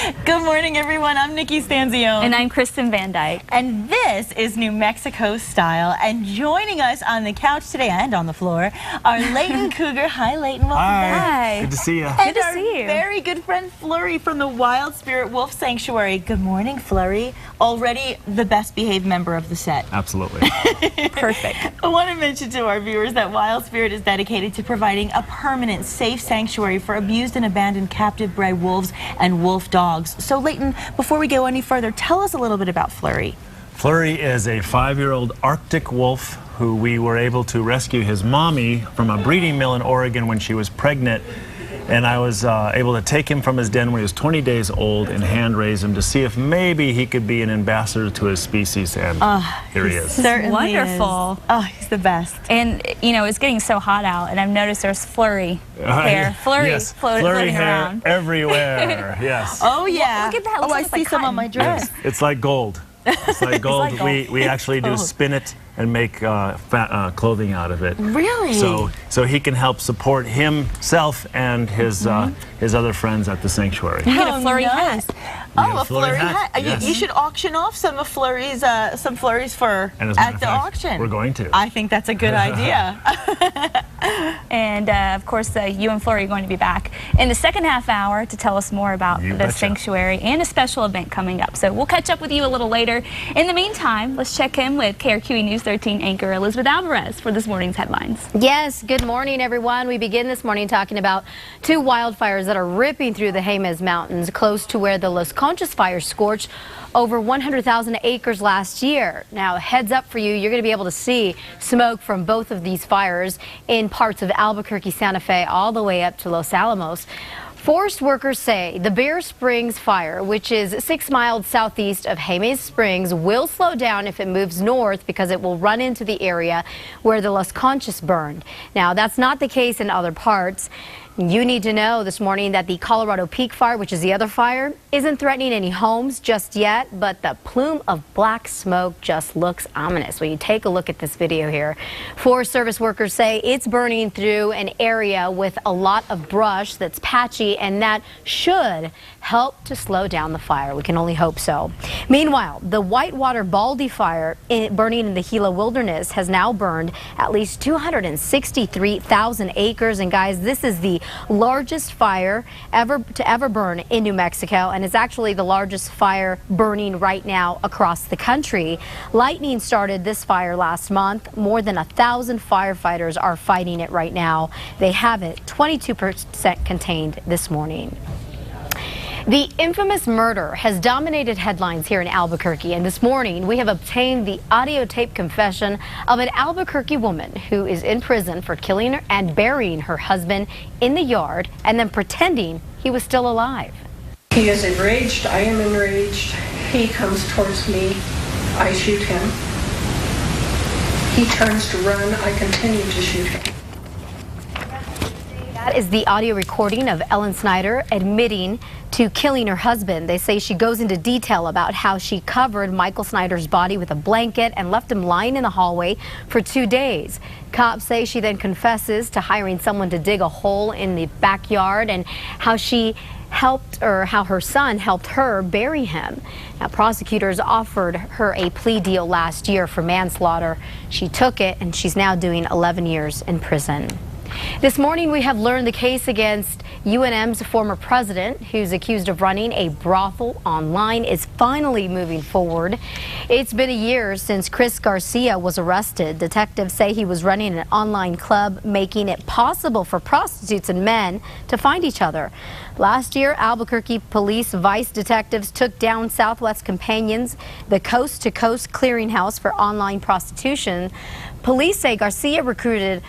Good morning, everyone. I'm Nikki Stanzione. And I'm Kristen Van Dyke. And this is New Mexico Style. And joining us on the couch today and on the floor are Leyton Couger. Hi, Leyton. Welcome back. Hi. Good to see you. And Good to see you. Very good friend Flurry from the Wild Spirit Wolf Sanctuary. Good morning, Flurry. Already the best behaved member of the set. Absolutely. Perfect. I want to mention to our viewers that Wild Spirit is dedicated to providing a permanent, safe sanctuary for abused and abandoned captive bred wolves and wolf dogs. So, Leyton, before we go any further, tell us a little bit about Flurry. Flurry is a 5-year-old Arctic wolf who we were able to rescue his mommy from a breeding mill in Oregon when she was pregnant. And I was able to take him from his den when he was 20 days old and hand raise him to see if maybe he could be an ambassador to his species. And here he is. Certainly Wonderful. Is. Oh, he's the best. And, you know, it's getting so hot out, and I've noticed there's Flurry hair. Flurry, yes. floating hair around. everywhere. Yes. Oh, yeah. Look at that. Oh, I Looks see like some on cotton. my dress. Yes. It's like gold. It's like gold. like gold. We actually do spin it and make clothing out of it. Really? So he can help support himself and his other friends at the sanctuary. You get a Flurry hat. Oh, a Flurry hat. Yes. You should auction off some of Flurry's fur And as a matter at of the fact, auction. we're going to. I think that's a good idea. And, of course, you and Flurry are going to be back in the second half hour to tell us more about You the betcha. sanctuary and a special event coming up. So we'll catch up with you a little later. In the meantime, let's check in with KRQE News 13 anchor Elizabeth Alvarez for this morning's headlines. Yes, good morning, everyone. We begin this morning talking about two wildfires that are ripping through the Jemez Mountains, close to where the Los Conchas fire scorched over 100,000 acres last year. Now, heads up for you, you're going to be able to see smoke from both of these fires in parts of Albuquerque, Santa Fe, all the way up to Los Alamos. Forest workers say the Bear Springs fire, which is 6 miles southeast of Jemez Springs, will slow down if it moves north because it will run into the area where the Las Conchas burned. Now, that's not the case in other parts. You need to know this morning that the Colorado Peak fire, which is the other fire, isn't threatening any homes just yet, but the plume of black smoke just looks ominous when you take a look at this video here. Forest Service workers say it's burning through an area with a lot of brush that's patchy, and that should help to slow down the fire. We can only hope so. Meanwhile, the Whitewater Baldy fire burning in the Gila Wilderness has now burned at least 263,000 acres. And guys, this is the largest fire to ever burn in New Mexico, and it's actually the largest fire burning right now across the country. Lightning started this fire last month. More than 1,000 firefighters are fighting it right now. They have it 22% contained this morning. The infamous murder has dominated headlines here in Albuquerque, and this morning we have obtained the audio tape confession of an Albuquerque woman who is in prison for killing and burying her husband in the yard and then pretending he was still alive. He is enraged. I am enraged. He comes towards me. I shoot him. He turns to run. I continue to shoot him. That is the audio recording of Ellen Snyder admitting to killing her husband. They say she goes into detail about how she covered Michael Snyder's body with a blanket and left him lying in the hallway for 2 days. Cops say she then confesses to hiring someone to dig a hole in the backyard and how how her son helped her bury him. Now, prosecutors offered her a plea deal last year for manslaughter. She took it, and she's now doing 11 years in prison. This morning, we have learned the case against UNM's former president, who's accused of running a brothel online, is finally moving forward. It's been a year since Chris Garcia was arrested. Detectives say he was running an online club, making it possible for prostitutes and men to find each other. Last year, Albuquerque Police Vice detectives took down Southwest Companions, the coast-to-coast clearinghouse for online prostitution. Police say Garcia recruited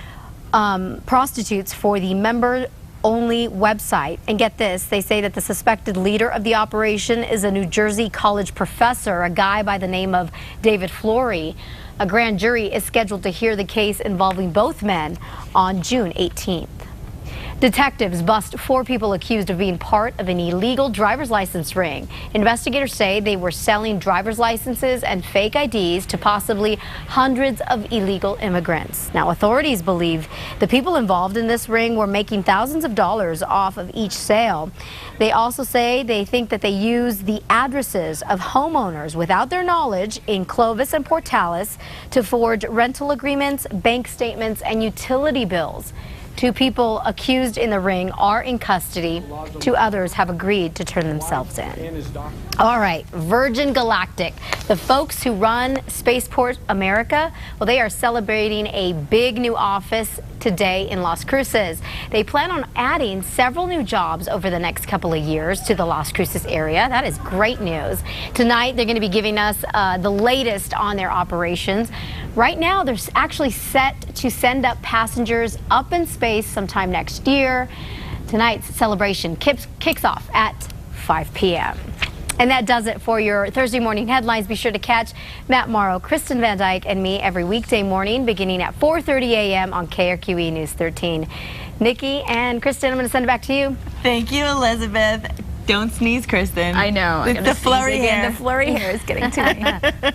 prostitutes for the member-only website. And get this, they say that the suspected leader of the operation is a New Jersey college professor, a guy by the name of David Flurry. A grand jury is scheduled to hear the case involving both men on June 18th. Detectives bust 4 people accused of being part of an illegal driver's license ring. Investigators say they were selling driver's licenses and fake IDs to possibly hundreds of illegal immigrants. Now, authorities believe the people involved in this ring were making thousands of dollars off of each sale. They also say they think that they used the addresses of homeowners without their knowledge in Clovis and Portales to forge rental agreements, bank statements, and utility bills. 2 people accused in the ring are in custody. 2 others have agreed to turn themselves in. All right, Virgin Galactic, the folks who run Spaceport America, well, they are celebrating a big new office today in Las Cruces. They plan on adding several new jobs over the next couple of years to the Las Cruces area. That is great news. Tonight, they're going to be giving us the latest on their operations. Right now, they're actually set to send up passengers up in space sometime next year. Tonight's celebration kicks off at 5 p.m. And that does it for your Thursday morning headlines. Be sure to catch Matt Morrow, Kristen Van Dyke, and me every weekday morning beginning at 4:30 a.m. on KRQE News 13. Nikki and Kristen, I'm going to send it back to you. Thank you, Elizabeth. Don't sneeze, Kristen. I know. It's the flurry hair. The flurry hair is getting to me.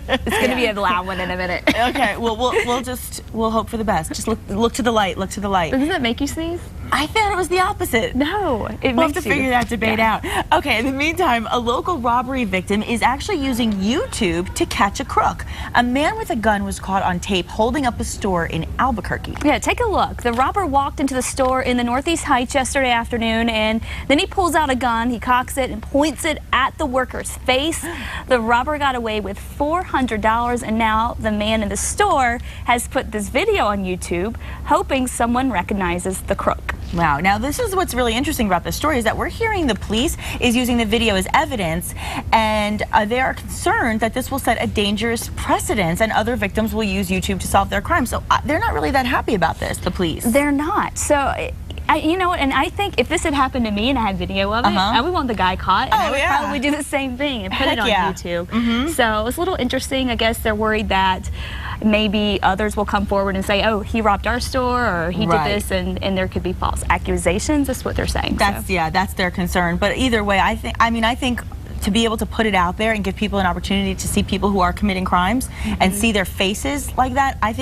It's going to be a loud one in a minute. Okay, well, we'll hope for the best. Just look to the light. Look to the light. Doesn't that make you sneeze? I thought it was the opposite. No, it We'll makes have to you. figure that debate out. Okay, in the meantime, a local robbery victim is actually using YouTube to catch a crook. A man with a gun was caught on tape holding up a store in Albuquerque. Yeah, take a look. The robber walked into the store in the Northeast Heights yesterday afternoon, and then he pulls out a gun, he cocks it, and points it at the worker's face. The robber got away with $400, and now the man in the store has put this video on YouTube, hoping someone recognizes the crook. Wow. Now, this is what's really interesting about this story is that we're hearing the police is using the video as evidence, and they are concerned that this will set a dangerous precedent and other victims will use YouTube to solve their crimes. So they're not really that happy about this, the police. They're not. So, you know, and I think if this had happened to me and I had video of it, I would want the guy caught, and I would probably do the same thing and put it on YouTube. So it's a little interesting. I guess they're worried that maybe others will come forward and say, oh, he robbed our store, or he did this, and there could be false accusations. That's what they're saying. That's their concern. But either way, I think to be able to put it out there and give people an opportunity to see people who are committing crimes and see their faces like that, I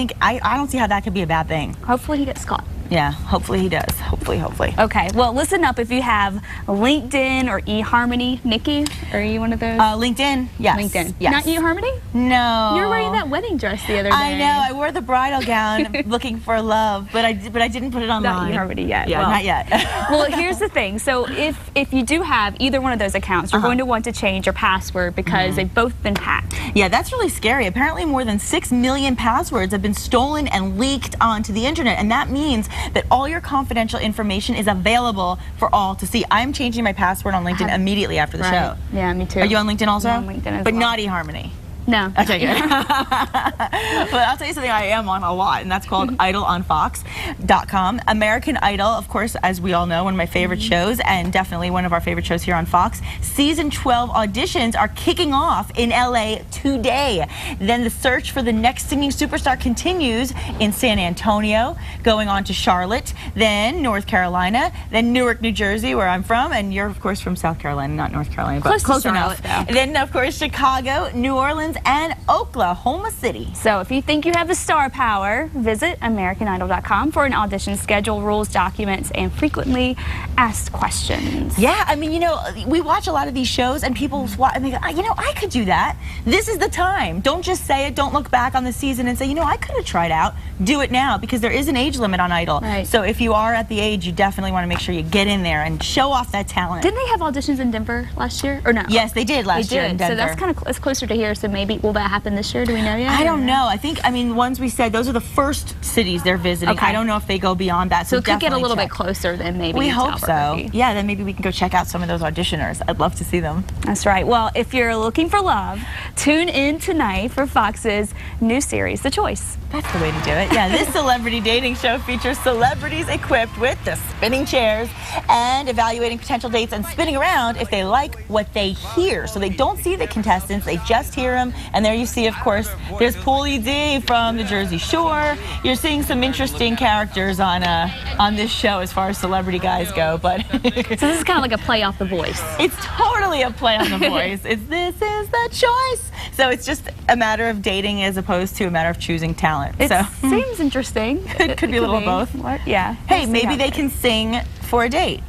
don't see how that could be a bad thing. Hopefully he gets caught. Yeah, hopefully he does. Hopefully. Okay, well, listen up. If you have LinkedIn or eHarmony, Nikki, are you one of those? LinkedIn, yes. LinkedIn. Yes. Not eHarmony? No. You were wearing that wedding dress the other day. I know. I wore the bridal gown looking for love, but I didn't put it online. Not eHarmony yet. Yeah, well, not yet. Well, here's the thing. So if you do have either one of those accounts, you're going to want to change your password because they've both been hacked. Yeah, that's really scary. Apparently more than 6 million passwords have been stolen and leaked onto the internet, and that means that all your confidential information is available for all to see. I'm changing my password on LinkedIn immediately after the show. Yeah, me too. Are you on LinkedIn also? I'm on LinkedIn as but well. not eHarmony. No. Okay, good. But I'll tell you something I am on a lot, and that's called idolonfox.com. American Idol, of course, as we all know, one of my favorite shows, and definitely one of our favorite shows here on Fox. Season 12 auditions are kicking off in LA today. Then the search for the next singing superstar continues in San Antonio, going on to Charlotte, then North Carolina, then Newark, New Jersey, where I'm from, and you're, of course, from South Carolina, not North Carolina, but close enough. And then, of course, Chicago, New Orleans, and Oklahoma City. So if you think you have the star power, visit AmericanIdol.com for an audition schedule, rules, documents, and frequently asked questions. Yeah, I mean, you know, we watch a lot of these shows and people watch and they go, you know, I could do that. This is the time. Don't just say it. Don't look back on the season and say, you know, I could have tried out. Do it now, because there is an age limit on Idol. Right. So if you are at the age, you definitely want to make sure you get in there and show off that talent. Didn't they have auditions in Denver last year? Or no? Yes, they did last year in Denver. So that's kind of it's closer to here. So maybe will that happen this year? Do we know yet? I don't know. I mean, ones we said, those are the first cities they're visiting. Okay. I don't know if they go beyond that. So it could get a little check. bit closer than maybe. We into hope so. Albuquerque. Yeah, then maybe we can go check out some of those auditioners. I'd love to see them. That's right. Well, if you're looking for love, tune in tonight for Fox's new series, The Choice. That's the way to do it. Yeah, this celebrity dating show features celebrities equipped with the spinning chairs and evaluating potential dates and spinning around if they like what they hear. So they don't see the contestants, they just hear them them. And there you see, of course, there's Paulie D from the Jersey Shore. You're seeing some interesting characters on this show as far as celebrity guys go. But so this is kind of like a play off The Voice. It's totally a play on The Voice. This is the choice. So it's just a matter of dating as opposed to a matter of choosing talent. It seems interesting. Could be a little of both. Yeah. Hey, maybe they can sing for a date.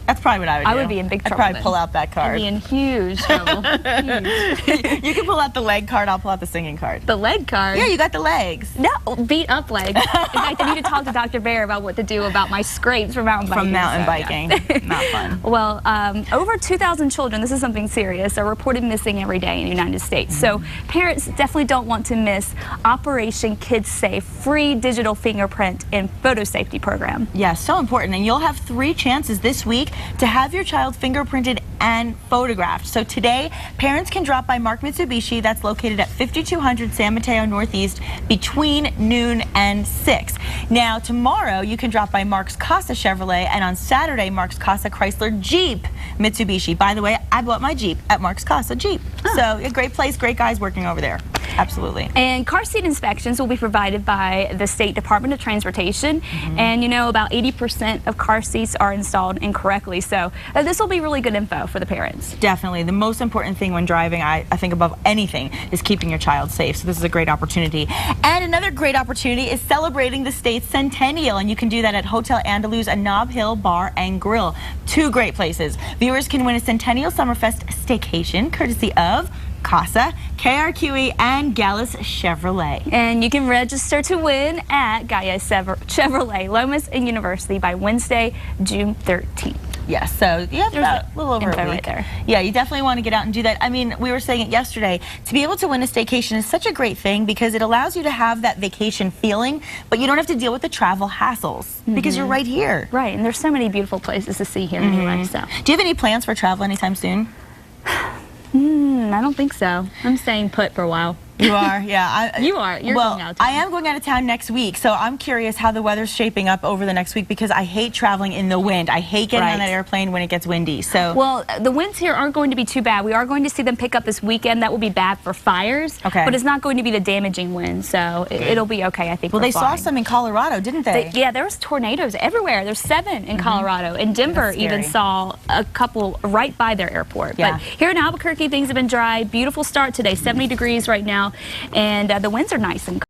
That's probably what I would do. I would be in big trouble. I'd probably pull out that card. I'd be in huge trouble. Huge. You can pull out the leg card, I'll pull out the singing card. The leg card? Yeah, you got the legs. No, beat up legs. In fact, I need to talk to Dr. Bear about what to do about my scrapes from mountain biking. Yeah. Not fun. Well, over 2,000 children, this is something serious, are reported missing every day in the United States. So parents definitely don't want to miss Operation Kids Safe, free digital fingerprint and photo safety program. Yeah, so important. And you'll have 3 chances this week to have your child fingerprinted and photographed. So today, parents can drop by Mark Mitsubishi, that's located at 5200 San Mateo Northeast, between noon and 6. Now, tomorrow, you can drop by Mark's Casa Chevrolet, and on Saturday, Mark's Casa Chrysler Jeep Mitsubishi. By the way, I bought my Jeep at Mark's Casa Jeep. Oh. So a great place, great guys working over there. Absolutely. And car seat inspections will be provided by the State Department of Transportation. And you know, about 80% of car seats are installed incorrectly. So this will be really good info for the parents. Definitely. The most important thing when driving, I think above anything, is keeping your child safe. So this is a great opportunity. And another great opportunity is celebrating the state's centennial. And you can do that at Hotel Andaluz and Nob Hill Bar and Grill. 2 great places. Viewers can win a Centennial Summerfest staycation courtesy of Casa, KRQE, and Gallus Chevrolet. And you can register to win at Gaia Chevrolet, Lomas and University by Wednesday, June 13th. Yes, so you have about a little over a week. Right there. Yeah, you definitely want to get out and do that. I mean, we were saying it yesterday, to be able to win a staycation is such a great thing because it allows you to have that vacation feeling, but you don't have to deal with the travel hassles because you're right here. Right, and there's so many beautiful places to see here in the US. So. Do you have any plans for travel anytime soon? I don't think so. I'm staying put for a while. You are, yeah. You are. You're going out of town. I am going out of town next week, so I'm curious how the weather's shaping up over the next week because I hate traveling in the wind. I hate getting on that airplane when it gets windy. So, well, the winds here aren't going to be too bad. We are going to see them pick up this weekend. That will be bad for fires, but it's not going to be the damaging wind, so it'll be okay, I think. Well, they saw some in Colorado, didn't they? Yeah, there was tornadoes everywhere. There's 7 in Colorado, and Denver even saw a couple right by their airport. But here in Albuquerque, things have been dry. Beautiful start today, 70 degrees right now, and the winds are nice and